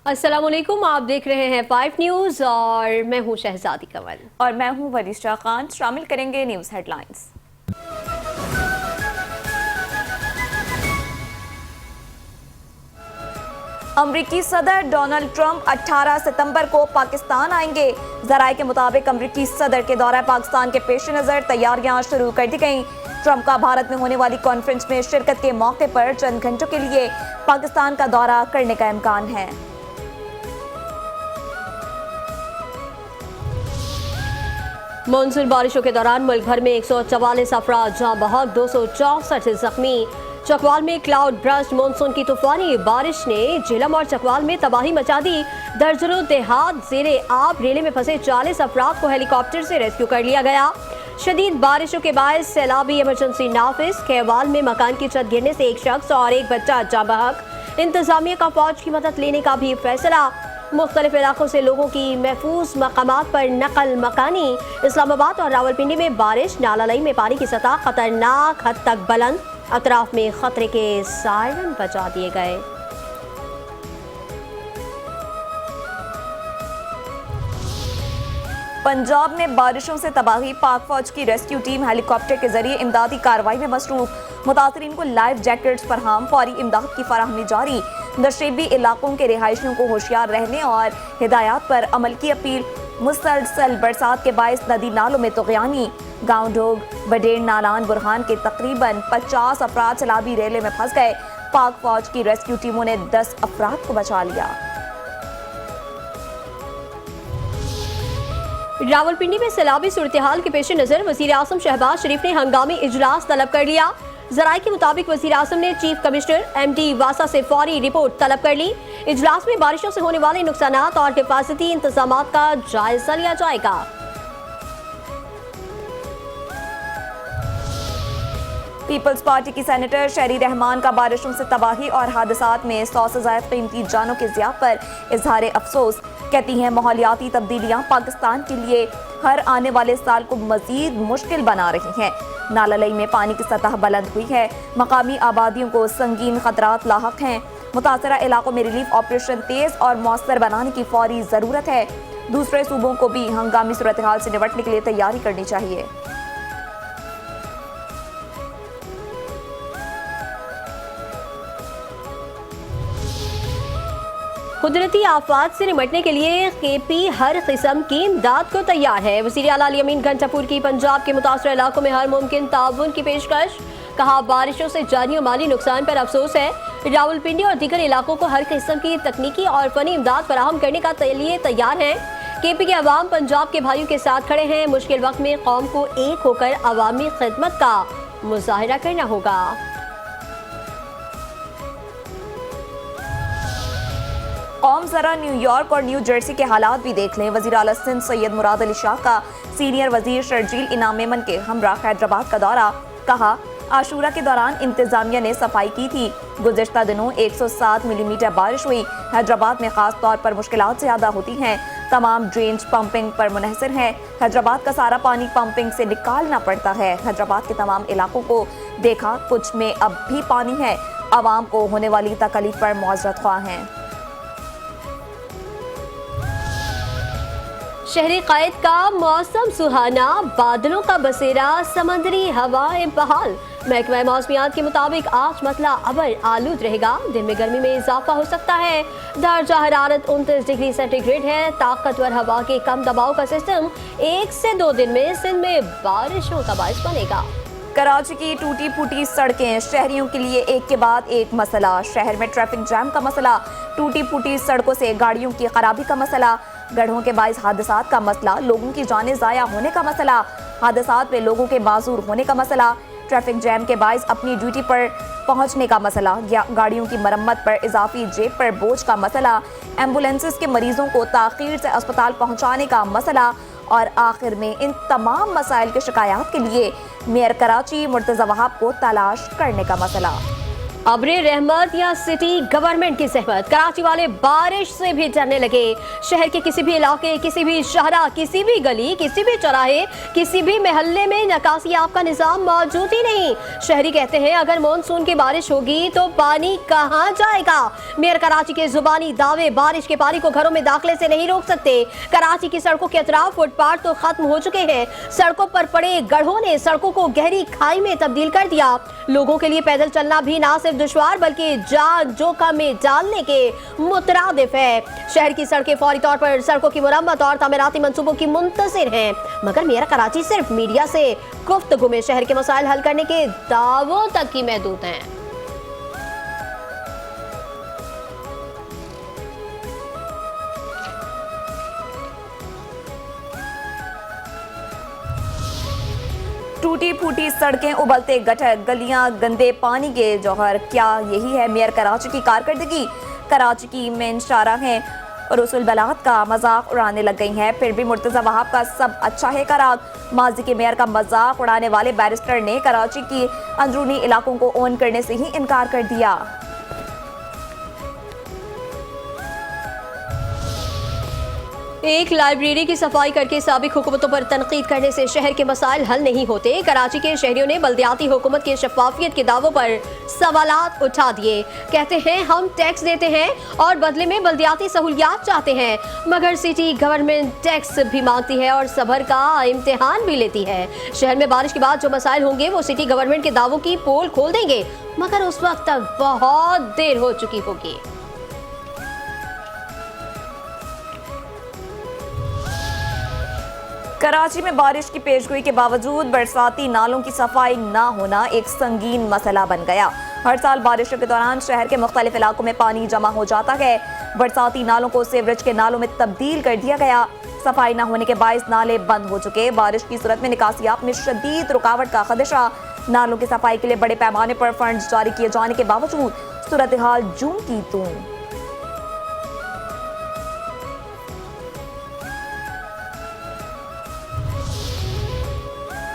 अस्सलाम वालेकुम, आप देख रहे हैं 5 न्यूज़ और मैं हूं शहजादी कंवल और मैं हूं वरिष्ठा खान। शामिल करेंगे न्यूज़ हेडलाइंस। अमरीकी सदर डोनाल्ड ट्रंप 18 सितंबर को पाकिस्तान आएंगे। जराये के मुताबिक अमरीकी सदर के दौरा पाकिस्तान के पेश नज़र तैयारियां शुरू कर दी गईं। ट्रंप का भारत में होने वाली कॉन्फ्रेंस में शिरकत के मौके पर चंद घंटों के लिए पाकिस्तान का दौरा करने का इम्कान है। मानसून बारिशों के दौरान मुल्क भर में 144 अफराद जहां बहक, 264 जख्मी। चकवाल में क्लाउड ब्रस्ट। मानसून की तूफानी बारिश ने झेलम और चकवाल में तबाही मचा दी। दर्जनों देहात जेरे आब। रेले में फंसे 40 अफराद को हेलीकॉप्टर से रेस्क्यू कर लिया गया। शदीद बारिशों के बायस सैलाबी इमरजेंसी नाफिज। खेवाल में मकान की छत गिरने से एक शख्स और एक बच्चा जा बहक। इंतजामिया का फौज की मदद लेने का भी फैसला। मुख्तलिफ इलाकों से लोगों की महफूज मकामात पर नकल मकानी। इस्लामाबाद और रावलपिंडी में बारिश। नालालई में पानी की सतह खतरनाक हद तक बुलंद। अतराफ में खतरे के सायरन बजा दिए गए। पंजाब में बारिशों से तबाही। पाक फौज की रेस्क्यू टीम हेलीकॉप्टर के जरिए इमदादी कार्रवाई में मसरूफ। मुतासरीन को लाइफ जैकेट्स फराहम। फौरी इमदाद की फराहमी जारी। नशेबी इलाकों के रिहायशियों को होशियार रहने और हिदायत पर अमल की अपील। मुसलसल बरसात के बायस नदी नालों में तुग़यानी। गांव ढोग, बडेर, नालान, बुरहान के तकरीबन 50 अफराद सैलाबी रेले में फंस गए। पाक फौज की रेस्क्यू टीमों ने 10 अफराद को बचा लिया। रावलपिंडी में सैलाबी सूरत हाल के पेश नजर वजीर आजम शहबाज शरीफ ने हंगामी इजलास तलब कर लिया। जराये के मुताबिक वजीर आजम ने चीफ कमिश्नर MD वासा से फौरी रिपोर्ट तलब कर ली। इजलास में बारिशों से होने वाले नुकसानात और हिफाजती इंतजामात का जायजा लिया जाएगा। पीपल्स पार्टी की सेनेटर शहरी रहमान का बारिशों से तबाही और हादसात में 100 से ज़ायद कीमती जानों के ज़िया पर इजहार अफसोस। कहती हैं माहौलियाती तब्दीलियां पाकिस्तान के लिए हर आने वाले साल को मजीद मुश्किल बना रही हैं। नालालई में पानी की सतह बुलंद हुई है। मकामी आबादियों को संगीन खतरात लाहक हैं। मुतासरा इलाकों में रिलीफ ऑपरेशन तेज और मौसर बनाने की फौरी ज़रूरत है। दूसरे सूबों को भी हंगामी सूरत हाल से निपटने के लिए तैयारी करनी चाहिए। कुदरती आफात से निपटने के लिए KP हर किस्म की इमदाद को तैयार है। वज़ीर आला अली अमीन घनटापुर की पंजाब के मुतासर इलाकों में हर मुमकिन ताउन की पेशकश। कहा, बारिशों से जानी और माली नुकसान पर अफसोस है। रावलपिंडी और दीगर इलाकों को हर किस्म की तकनीकी और फनी इमदाद फराहम करने का लिए तैयार हैं। KP के अवाम पंजाब के भाइयों के साथ खड़े हैं। मुश्किल वक्त में कौम को एक होकर अवामी खिदमत का मुजाहिरा करना होगा। कौम जरा न्यूयॉर्क और न्यू जर्सी के हालात भी देख लें। वज़ीर आला सिंध सैयद मुराद अली शाह का सीनियर वजीर शर्जील इनाम मेमन के हमरा हैदराबाद का दौरा। कहा, आशूरा के दौरान इंतजामिया ने सफाई की थी। गुज़िश्ता दिनों 107 मिलीमीटर बारिश हुई। हैदराबाद में खास तौर पर मुश्किलात ज़्यादा होती हैं। तमाम ड्रेन्स पंपिंग पर मुनहसर है। हैदराबाद का सारा पानी पंपिंग से निकालना पड़ता है। हैदराबाद के तमाम इलाकों को देखा, कुछ में अब भी पानी है। आवाम को होने वाली तकलीफ पर मुआवजत ख्वाह हैं। शहरी क़ायद का मौसम सुहाना, बादलों का बसेरा, समंदरी हवाएं बहाल। महकमा मौसमियात के मुताबिक आज मतला अबर आलूद रहेगा। दिन में गर्मी में इजाफा हो सकता है। दर्जा हरारत 29 डिग्री सेंटीग्रेड है। ताकतवर हवा के कम दबाव का सिस्टम 1 से 2 दिन में सिंध में बारिशों का बायस बनेगा। कराची की टूटी फूटी सड़कें शहरियों के लिए एक के बाद एक मसला। शहर में ट्रैफिक जैम का मसला, टूटी फूटी सड़कों से गाड़ियों की खराबी का मसला, गड्ढों के बाइस हादसात का मसला, लोगों की जानें ज़ाया होने का मसला, हादसात में लोगों के माजूर होने का मसला, ट्रैफिक जैम के बाइस अपनी ड्यूटी पर पहुंचने का मसला, गाड़ियों की मरम्मत पर इजाफी जेब पर बोझ का मसला, एम्बुलेंसेस के मरीजों को ताख़ीर से अस्पताल पहुंचाने का मसला और आखिर में इन तमाम मसाइल के शिकायत के लिए मेयर कराची मुर्तज़ा वहाब को तलाश करने का मसला। अब्रे रहमत या सिटी गवर्नमेंट की जहमत, कराची वाले बारिश से भी डरने लगे। शहर के किसी भी इलाके, किसी भी शहरा, किसी भी गली, किसी भी चौराहे, किसी भी महल्ले में निकासी आब का निजाम मौजूद ही नहीं। शहरी कहते हैं अगर मानसून की बारिश होगी तो पानी कहां जाएगा। मेयर कराची के जुबानी दावे बारिश के पानी को घरों में दाखिले से नहीं रोक सकते। कराची की सड़कों के अतराफ फुटपाथ तो खत्म हो चुके हैं। सड़कों पर पड़े गड्ढों ने सड़कों को गहरी खाई में तब्दील कर दिया। लोगों के लिए पैदल चलना भी ना सिर्फ दुश्वार बल्कि जान जोखिम में डालने के मुतरादिफ है। शहर की सड़कें फौरी तौर पर सड़कों की मुरम्मत और तामीराती मंसूबों की मुंतजिर हैं, मगर मेयर कराची सिर्फ मीडिया से गुफ्तगू में शहर के मसाइल हल करने के दावों तक ही महदूद हैं। टूटी फूटी सड़कें, उबलते गटर, गलियां, गंदे पानी के जौहर, क्या यही है मेयर कराची की कारकर्दगी? कराची की मेन शाहराहें रसूल बलात का मजाक उड़ाने लग गई हैं। फिर भी मुर्तजा वहाब का सब अच्छा है करार। माजी के मेयर का मजाक उड़ाने वाले बैरिस्टर ने कराची की अंदरूनी इलाकों को ओन करने से ही इनकार कर दिया। एक लाइब्रेरी की सफाई करके साबिक हुकूमतों पर तनकीद करने से शहर के मसाइल हल नहीं होते। कराची के शहरियों ने बल्दियाती हुकूमत की शफाफियत के दावों पर सवालात उठा दिए। कहते हैं हम टैक्स देते हैं और बदले में बल्दियाती सहूलियात चाहते हैं, मगर सिटी गवर्नमेंट टैक्स भी मांगती है और सब्र का इम्तिहान भी लेती है। शहर में बारिश के बाद जो मसाइल होंगे वो सिटी गवर्नमेंट के दावों की पोल खोल देंगे, मगर उस वक्त तक बहुत देर हो चुकी होगी। कराची में बारिश की पेशगोई के बावजूद बरसाती नालों की सफाई ना होना एक संगीन मसला बन गया। हर साल बारिशों के दौरान शहर के मुख्तलिफ इलाकों में पानी जमा हो जाता है। बरसाती नालों को सीवरेज के नालों में तब्दील कर दिया गया। सफाई न होने के बायस नाले बंद हो चुके। बारिश की सूरत में निकासियात में शदीद रुकावट का खदशा। नालों की सफाई के लिए बड़े पैमाने पर फंड जारी किए जाने के बावजूद सूरत हाल जूं की तूं।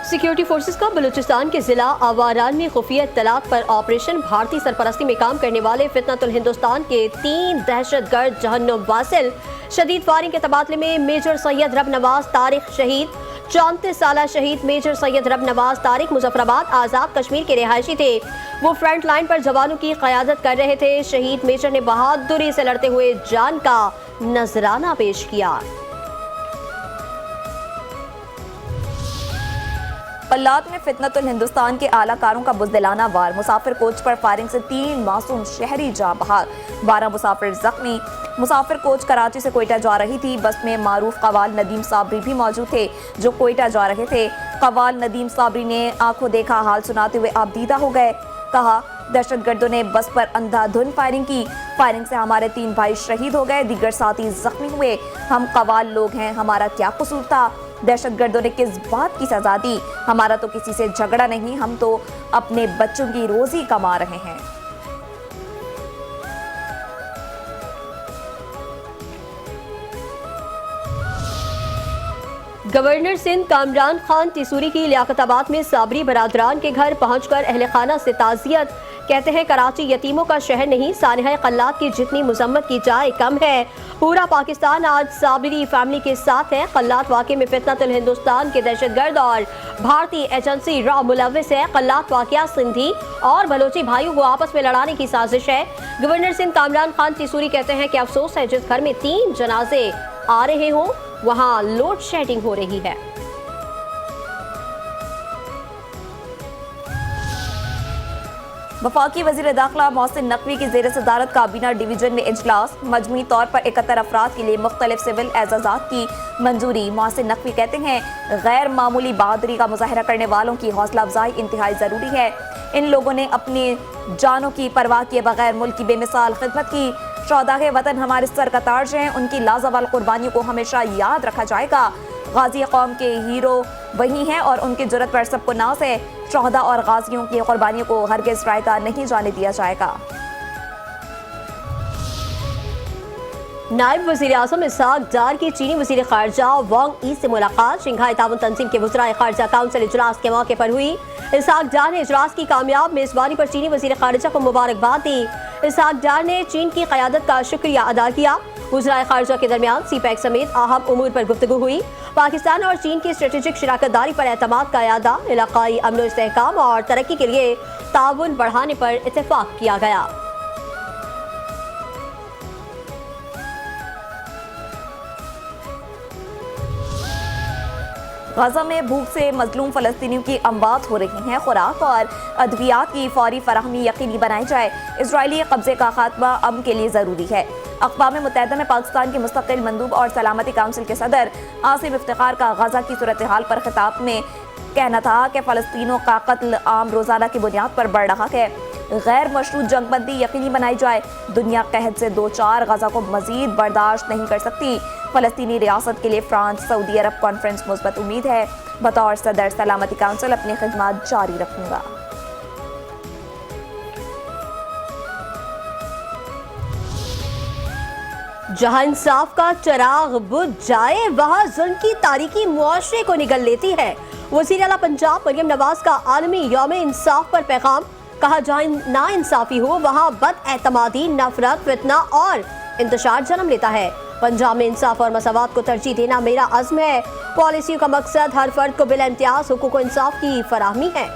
सिक्योरिटी फोर्सेस का बलूचिस्तान के जिला आवारान में खुफिया इत्तलात पर ऑपरेशन भारतीय सरपरस्ती में काम करने वाले फितनतुल हिंदुस्तान के 3 दहशतगर्द जहन्नुम वासिल शदीद फायरिंग के तबादले में मेजर सैयद रब नवाज तारिक शहीद। 34 साल शहीद मेजर सैयद रब नवाज तारिक मुजफ्फराबाद आज़ाद कश्मीर के रिहायशी थे। वो फ्रंट लाइन पर जवानों की क़यादत कर रहे थे। शहीद मेजर ने बहादुरी से लड़ते हुए जान का नजराना पेश किया। पल्लात में फितनतुल हिंदुस्तान के आलाकारों का बुज़दिलाना वार। मुसाफिर कोच पर फायरिंग से 3 मासूम शहरी जाँ बहाल, 12 मुसाफिर जख्मी। मुसाफिर कोच कराची से कोयटा जा रही थी। बस में मारूफ कवाल नदीम साबरी भी मौजूद थे जो कोयटा जा रहे थे। कवाल नदीम साबरी ने आंखों देखा हाल सुनाते हुए आबदीदा हो गए। कहा दहशतगर्दों ने बस पर अंधाधुंध फायरिंग की। फायरिंग से हमारे 3 भाई शहीद हो गए, दीगर साथी जख्मी हुए। हम कवाल लोग हैं, हमारा क्या कसूर था? दहशतगर्दों ने किस बात की सजा दी? हमारा तो किसी से झगड़ा नहीं, हम तो अपने बच्चों की रोजी कमा रहे हैं। गवर्नर सिंध कामरान खान तिसूरी की लियाकताबाद में साबरी बरादरान के घर पहुंचकर अहले खाना से ताज़ियत। कहते हैं कराची यतीमों का शहर नहीं, सानिहा कल्लात की जितनी मुजम्मत की जाए कम है। पूरा पाकिस्तान आज साबरी फैमिली के साथ है। कल्लात वाक़े में फितनतुल हिंदुस्तान के दहशतगर्द और भारतीय एजेंसी रॉ मुलव्विस है। कल्लात वाक़या सिंधी और बलोची भाइयों को आपस में लड़ाने की साजिश है। गवर्नर सिंध कामरान खान तिसूरी कहते हैं कि अफसोस है जिस घर में 3 जनाजे आ रहे हों वहां लोड शेडिंग हो रही है। वफाकी वज़ीर दाखिला मोहसिन नकवी की ज़ेर सदारत काबीना डिवीजन में इजलास। मजमूई तौर पर 71 अफराद के लिए मुख्तलिफ सिविल एजाज़ात की मंजूरी। मोहसिन नकवी कहते हैं गैर मामूली बहादुरी का मुजाहरा करने वालों की हौसला अफजाई इंतहाई ज़रूरी है। इन लोगों ने अपनी जानों की परवाह किए बगैर मुल्क की बेमिसाल खिदमत की। शौहदाए वतन हमारे सर का ताज हैं, उनकी लाजवाल कुर्बानियों को हमेशा याद रखा जाएगा। गाजी कौम के हीरो वही हैं और उनकी जुर्रत पर सबको नाज है। शौहदा और गाजियों की कुर्बानियों को हरगिज़ रायगा नहीं जाने दिया जाएगा। नायब वज़ीर आज़म इसहाक डार की चीनी वज़ीर ख़ारजा वांग यी से मुलाकात शंघाई ताउन तंजीम के वज़राए ख़ारजा काउंसिल इजलास के मौके पर हुई। इसहाक डार ने इजलास की कामयाब मेज़बानी पर चीनी वज़ीर ख़ारजा को मुबारकबाद दी। इसहाक डार ने चीन की क़यादत का शुक्रिया अदा किया। वज़राए ख़ारजा के दरमियान सीपैक समेत अहम उमूर पर गुफ्तगू हुई। पाकिस्तान और चीन की स्ट्रेटेजिक शराकत दारी पर एतमाद का यादा, इलाक़ाई अमन व इस्तेहकाम और तरक्की के लिए ताउन बढ़ाने पर इत्तेफाक किया गया। गजा में भूख से मजलूम फ़लस्तीनियों की अमवात हो रही हैं। खुराक और अद्वियात की फौरी फराहमी यकीनी बनाई जाए। इजरायली कब्जे का खात्मा अमन के लिए ज़रूरी है। अक़वाम मुत्तहिदा में पाकिस्तान के मुस्तक़िल मंदूब और सलामती काउंसिल के सदर आसिफ इफ्तिखार का गजा की सूरत हाल पर खिताब में कहना था कि फ़लस्तीनियों का कत्ल आम रोज़ाना की बुनियाद पर बढ़ रहा है। गैर मशरूत जंगबंदी यकीनी बनाई जाए। दुनिया कहत से दो चार गजा को मजीद बर्दाश्त नहीं कर सकती। फ़लस्तीनी रियासत के लिए फ्रांस सऊदी अरब कॉन्फ्रेंस मुस्बत उम्मीद है। बतौर सदर सलामती काउंसिल अपनी खिदमत जारी रखूंगा। जहां इंसाफ का चिराग बुझ जाए वहां जुल्म की तारीकी मुआशरे को निगल लेती है। वज़ीर आला पंजाब मरियम नवाज का आलमी यौम इंसाफ पर पैगाम, कहा जहां ना इंसाफी हो वहां बदएतमादी, नफरत, फितना और इंतशार जन्म लेता है। पंजाब में इंसाफ और मसावत को तरजीह देना मेरा अज़्म है। पॉलिसियों का मकसद हर फर्द को बिला इम्तियाज हुकूक व इंसाफ की फराहमी है।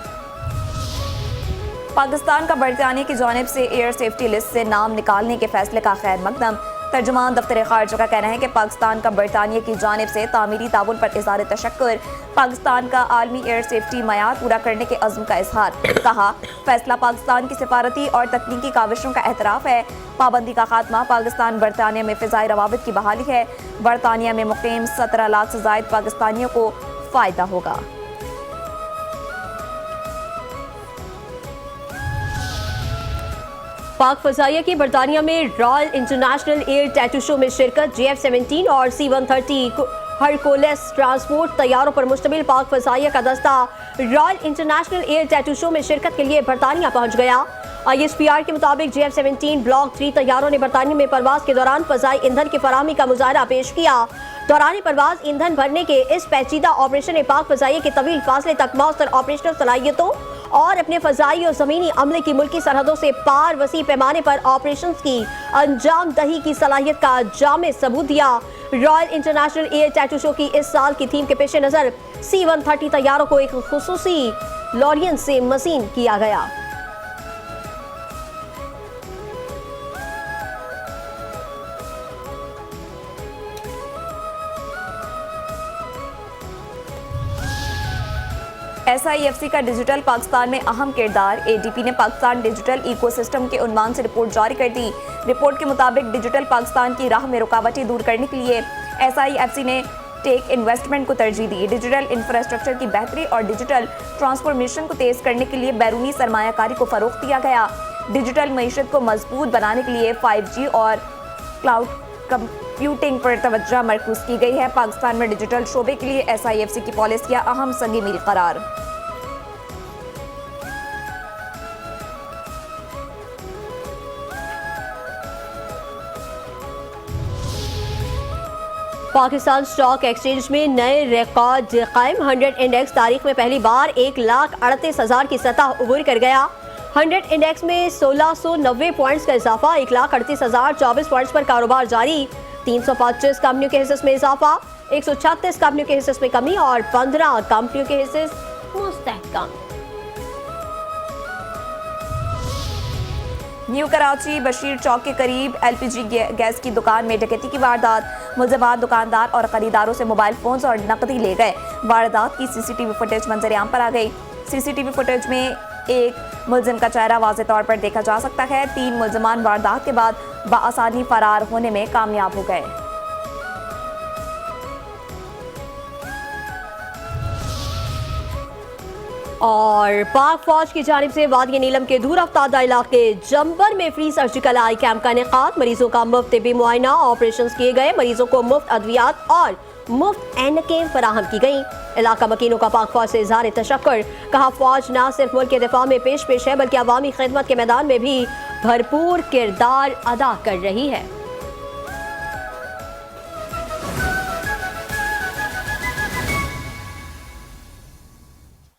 पाकिस्तान का बरतानिया की जानिब से एयर सेफ्टी लिस्ट से नाम निकालने के फैसले का खैर मकदम। तर्जुमान दफ्तर खारजा का कहना है कि पाकिस्तान का बरतानिया की जानिब से तामीरी ताउन पर इज़हार तशक्कुर, पाकिस्तान का आलमी एयर सेफ्टी मयार पूरा करने के अज़्म का इजहार। कहा फैसला पाकिस्तान की सिफारती और तकनीकी काविशों का एतराफ़ है। पाबंदी का खात्मा पाकिस्तान बरतानिया में फ़िज़ाई रवाबित की बहाली है। बरतानिया में मुक़ीम 17 लाख से ज़ायद पाकिस्तानियों को फ़ायदा होगा। पाक फ़ज़ाइया की बरतानिया में royal international air tattoo show में शिरकत। JF-17 और C-130 हरकुलिस ट्रांसपोर्ट तैयारों पर मुश्तमिल पाक फ़ज़ाइया का दस्ता royal international air tattoo show में शिरकत के लिए बरतानिया पहुंच गया। ISPR के मुताबिक JF-17 ब्लॉक 3 तैयारों ने बरतानिया में परवाज के दौरान फ़ज़ाई ईंधन की फराहमी का मुजाहरा पेश किया। दौरान परवाज ईंधन भरने के इस पेचीदा ऑपरेशन ने पाक फ़ज़ाइया के तवील फासले तक मौसर ऑपरेशनल सलाहियतों और अपने फ़ज़ाई और ज़मीनी अमले की मुल्की सरहदों से पार वसी पैमाने पर ऑपरेशंस की अंजाम दही की सलाहियत का जामे सबूत दिया। Royal international air tattoo show की इस साल की थीम के पेश नज़र C-130 तैयारों को एक खुसूसी लॉरियन से मज़ीन किया गया। SIFC का डिजिटल पाकिस्तान में अहम किरदार। ADP ने पाकिस्तान डिजिटल इकोसिस्टम के उन्वान से रिपोर्ट जारी कर दी। रिपोर्ट के मुताबिक डिजिटल पाकिस्तान की राह में रुकावटें दूर करने के लिए SIFC ने टेक इन्वेस्टमेंट को तरजीह दी। डिजिटल इंफ्रास्ट्रक्चर की बेहतरी और डिजिटल ट्रांसफॉर्मेशन को तेज करने के लिए बैरूनी सरमायाकारी को फरोग दिया गया। डिजिटल मईशत को मजबूत बनाने के लिए 5G और क्लाउड कंप्यूटिंग पर तवज्जो मरकूज की गई है। पाकिस्तान में डिजिटल शोबे के लिए SIFC की पॉलिसियां अहम संगी मील करार। पाकिस्तान स्टॉक एक्सचेंज में नए रिकॉर्ड कायम। 100 इंडेक्स तारीख में पहली बार 1,38,000 की सतह उबूर कर गया। 100 इंडेक्स में 1690 पॉइंट्स का इजाफा। 1,38,024 पॉइंट्स पर कारोबार जारी। 325 कंपनियों के हिस्से में इजाफा, 136 कंपनियों के हिस्से में कमी और 15 कंपनियों के हिस्से मुस्तहकम। न्यू कराची बशीर चौक के करीब LPG गैस की दुकान में डकैती की वारदात। मुलज़मान दुकानदार और खरीदारों से मोबाइल फोन्स और नकदी ले गए। वारदात की CCTV फुटेज मंजर-ए-आम पर आ गई। CCTV फुटेज में एक मुलजिम का चेहरा वाज़े तौर पर देखा जा सकता है। 3 मुलजमान वारदात के बाद बआसानी फरार होने में कामयाब हो गए। और पाक फौज की जानिब से वादी नीलम के दूर अफ्तादा इलाके जंबर में फ्री सर्जिकल आई कैंप का इनेकाद। मरीजों का मुफ्त तिब्बी मुआयना, ऑपरेशन किए गए। मरीजों को मुफ्त अद्वियात और मुफ्त ऐनकें फराहम की गई। इलाका मकीनों का पाक फौज से इजहार तशक्कुर। कहा फौज न सिर्फ मुल्क के दिफा में पेश है बल्कि अवामी खिदमत के मैदान में भी भरपूर किरदार अदा कर रही है।